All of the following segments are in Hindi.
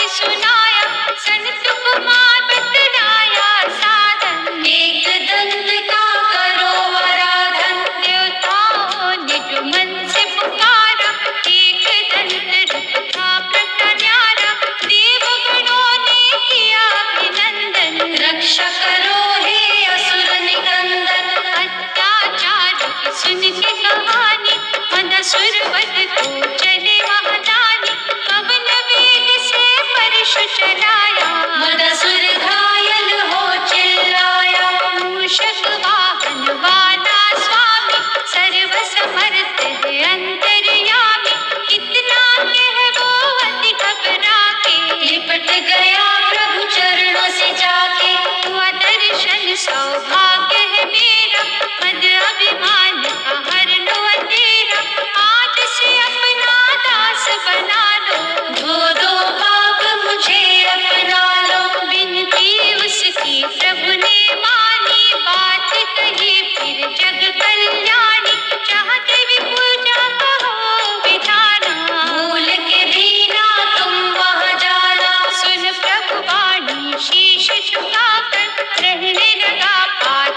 सुनाया, संत कुमार बतलाया साधन। एक दंत का करो आराधन, देवताओं ने जो मन से पुकारा, एक दंत रूप था प्रकट न्यारा, देवगणों ने किया अभिनंदन। रक्षा करो हे असुर निकंदन, अत्याचार की सुन के कहानी, मदसुर वध को चले महादानी, पवन वेग से परशु चलाया, मदसुर घायल हो चिल्लाया। मूषक वाहन वाला स्वामी, सर्व समर्थ है अंतर्यामी, कितना कह वो अति घबरा के, लिपट गया प्रभु चरणों से जाके। हुआ दर्शन सौभाग्य है मेरा, मद अभिमान का हर लो अंधेरा, आज से अपना दास बना लो, धो दो पाप मुझे अपना लो। बिनती उसकी प्रभु ने मानी, बात कही फिर जग कल्याणी, चाहते भी पूजा कहो विधाना, भूल के भी ना तुम वहाँ जाना। सुन प्रभु वाणी शीश झुकाकर, रहने लगा पार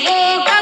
वो